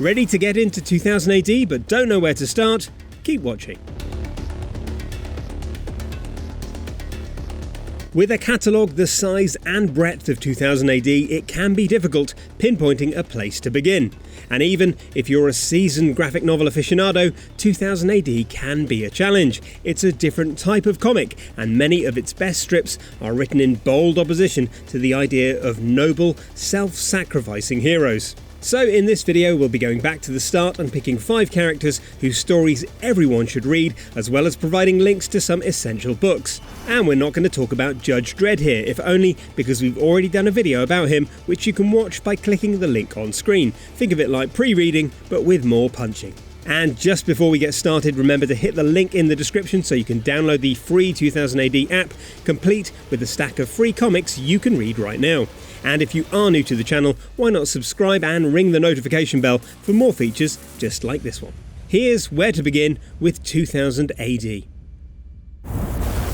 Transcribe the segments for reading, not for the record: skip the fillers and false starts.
Ready to get into 2000 AD but don't know where to start? Keep watching. With a catalogue the size and breadth of 2000 AD, it can be difficult pinpointing a place to begin. And even if you're a seasoned graphic novel aficionado, 2000 AD can be a challenge. It's a different type of comic, and many of its best strips are written in bold opposition to the idea of noble, self-sacrificing heroes. So in this video we'll be going back to the start and picking 5 characters whose stories everyone should read, as well as providing links to some essential books. And we're not going to talk about Judge Dredd here, if only because we've already done a video about him, which you can watch by clicking the link on screen. Think of it like pre-reading, but with more punching. And just before we get started, remember to hit the link in the description so you can download the free 2000 AD app, complete with a stack of free comics you can read right now. And if you are new to the channel, why not subscribe and ring the notification bell for more features just like this one. Here's where to begin with 2000 AD.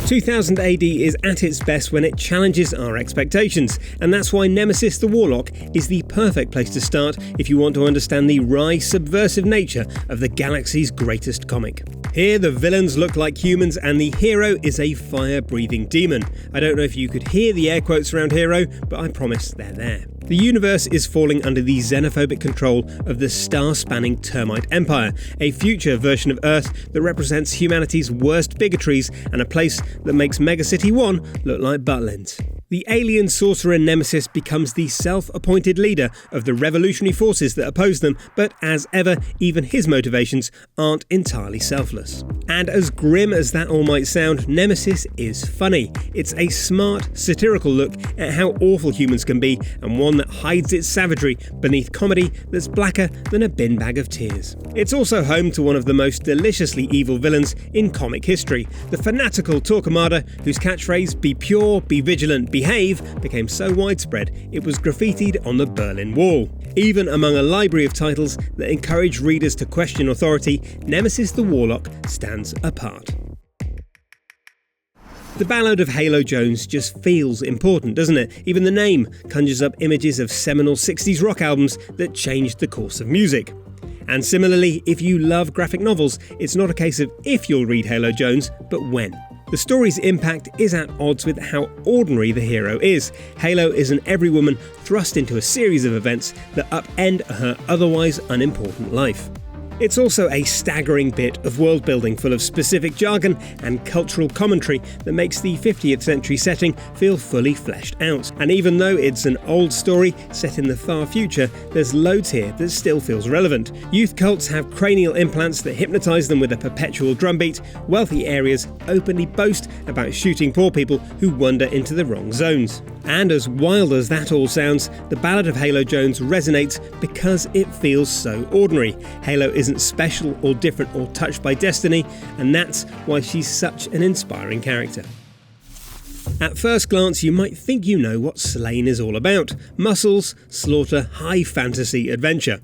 2000 AD is at its best when it challenges our expectations, and that's why Nemesis the Warlock is the perfect place to start if you want to understand the wry, subversive nature of the galaxy's greatest comic. Here the villains look like humans and the hero is a fire-breathing demon. I don't know if you could hear the air quotes around hero, but I promise they're there. The universe is falling under the xenophobic control of the star-spanning Termite Empire, a future version of Earth that represents humanity's worst bigotries and a place that makes Megacity 1 look like Butlins. The alien sorcerer Nemesis becomes the self-appointed leader of the revolutionary forces that oppose them, but as ever, even his motivations aren't entirely selfless. And as grim as that all might sound, Nemesis is funny. It's a smart, satirical look at how awful humans can be, and one that hides its savagery beneath comedy that's blacker than a bin bag of tears. It's also home to one of the most deliciously evil villains in comic history, the fanatical Torquemada, whose catchphrase "Be pure, be vigilant, behave" became so widespread it was graffitied on the Berlin Wall. Even among a library of titles that encourage readers to question authority, Nemesis the Warlock stands apart. The Ballad of Halo Jones just feels important, doesn't it? Even the name conjures up images of seminal 60s rock albums that changed the course of music. And similarly, if you love graphic novels, it's not a case of if you'll read Halo Jones, but when. The story's impact is at odds with how ordinary the hero is. Halo is an every woman thrust into a series of events that upend her otherwise unimportant life. It's also a staggering bit of world building full of specific jargon and cultural commentary that makes the 50th century setting feel fully fleshed out. And even though it's an old story set in the far future, there's loads here that still feels relevant. Youth cults have cranial implants that hypnotise them with a perpetual drumbeat. Wealthy areas openly boast about shooting poor people who wander into the wrong zones. And as wild as that all sounds, the Ballad of Halo Jones resonates because it feels so ordinary. Halo isn't special or different or touched by destiny, and that's why she's such an inspiring character. At first glance, you might think you know what Sláine is all about: muscles, slaughter, high fantasy adventure.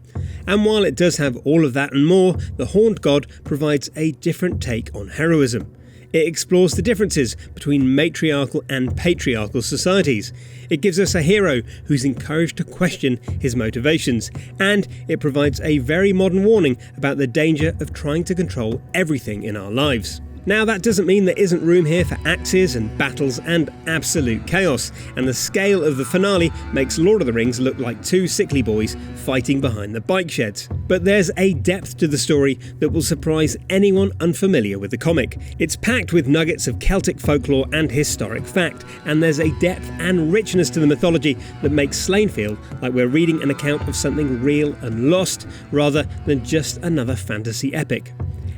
And while it does have all of that and more, the Horned God provides a different take on heroism. It explores the differences between matriarchal and patriarchal societies. It gives us a hero who's encouraged to question his motivations, and it provides a very modern warning about the danger of trying to control everything in our lives. Now, that doesn't mean there isn't room here for axes and battles and absolute chaos, and the scale of the finale makes Lord of the Rings look like 2 sickly boys fighting behind the bike sheds. But there's a depth to the story that will surprise anyone unfamiliar with the comic. It's packed with nuggets of Celtic folklore and historic fact, and there's a depth and richness to the mythology that makes Sláine feel like we're reading an account of something real and lost, rather than just another fantasy epic.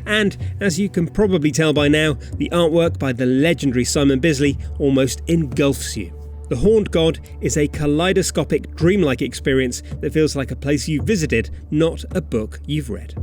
And, as you can probably tell by now, the artwork by the legendary Simon Bisley almost engulfs you. The Horned God is a kaleidoscopic, dreamlike experience that feels like a place you've visited, not a book you've read.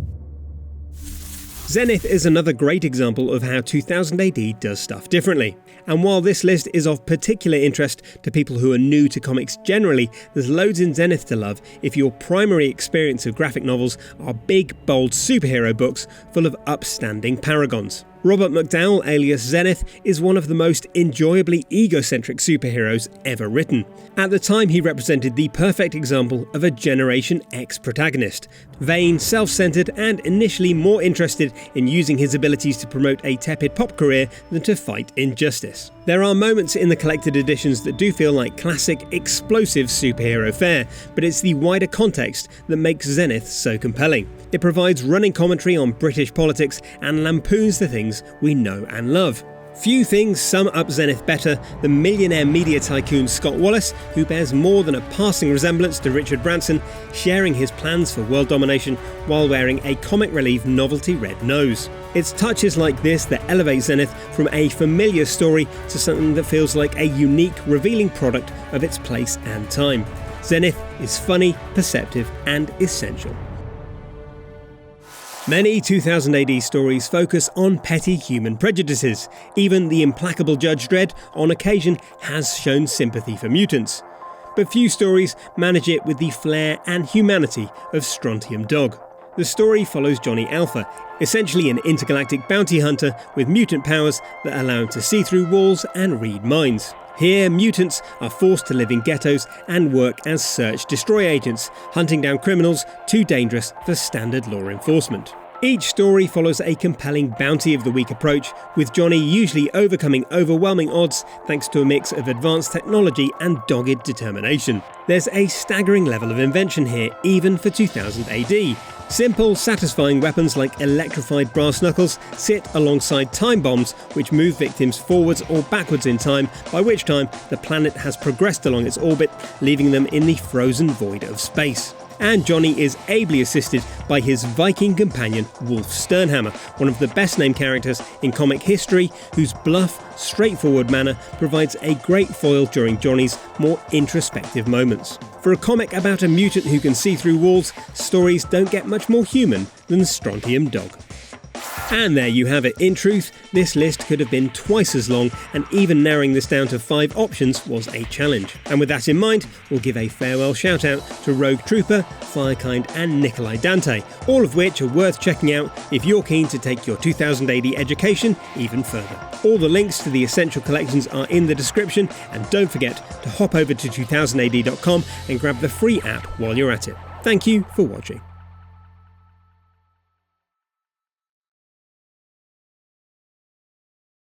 Zenith is another great example of how 2000 AD does stuff differently. And while this list is of particular interest to people who are new to comics generally, there's loads in Zenith to love if your primary experience of graphic novels are big, bold superhero books full of upstanding paragons. Robert McDowell, alias Zenith, is one of the most enjoyably egocentric superheroes ever written. At the time, he represented the perfect example of a Generation X protagonist. Vain, self-centered, and initially more interested in using his abilities to promote a tepid pop career than to fight injustice. There are moments in the collected editions that do feel like classic, explosive superhero fare, but it's the wider context that makes Zenith so compelling. It provides running commentary on British politics and lampoons the things we know and love. Few things sum up Zenith better than millionaire media tycoon Scott Wallace, who bears more than a passing resemblance to Richard Branson, sharing his plans for world domination while wearing a comic relief novelty red nose. It's touches like this that elevate Zenith from a familiar story to something that feels like a unique, revealing product of its place and time. Zenith is funny, perceptive, and essential. Many 2000 AD stories focus on petty human prejudices. Even the implacable Judge Dredd, on occasion, has shown sympathy for mutants. But few stories manage it with the flair and humanity of Strontium Dog. The story follows Johnny Alpha, essentially an intergalactic bounty hunter with mutant powers that allow him to see through walls and read minds. Here, mutants are forced to live in ghettos and work as search-destroy agents, hunting down criminals too dangerous for standard law enforcement. Each story follows a compelling bounty of the week approach, with Johnny usually overcoming overwhelming odds thanks to a mix of advanced technology and dogged determination. There's a staggering level of invention here, even for 2000 AD. Simple, satisfying weapons like electrified brass knuckles sit alongside time bombs which move victims forwards or backwards in time, by which time the planet has progressed along its orbit, leaving them in the frozen void of space. And Johnny is ably assisted by his Viking companion Wolf Sternhammer, one of the best named characters in comic history, whose bluff, straightforward manner provides a great foil during Johnny's more introspective moments. For a comic about a mutant who can see through walls, stories don't get much more human than Strontium Dog. And there you have it. In truth, this list could have been twice as long, and even narrowing this down to 5 options was a challenge. And with that in mind, we'll give a farewell shout out to Rogue Trooper, Firekind and Nikolai Dante, all of which are worth checking out if you're keen to take your 2000 AD education even further. All the links to the essential collections are in the description, and don't forget to hop over to 2000ad.com and grab the free app while you're at it. Thank you for watching.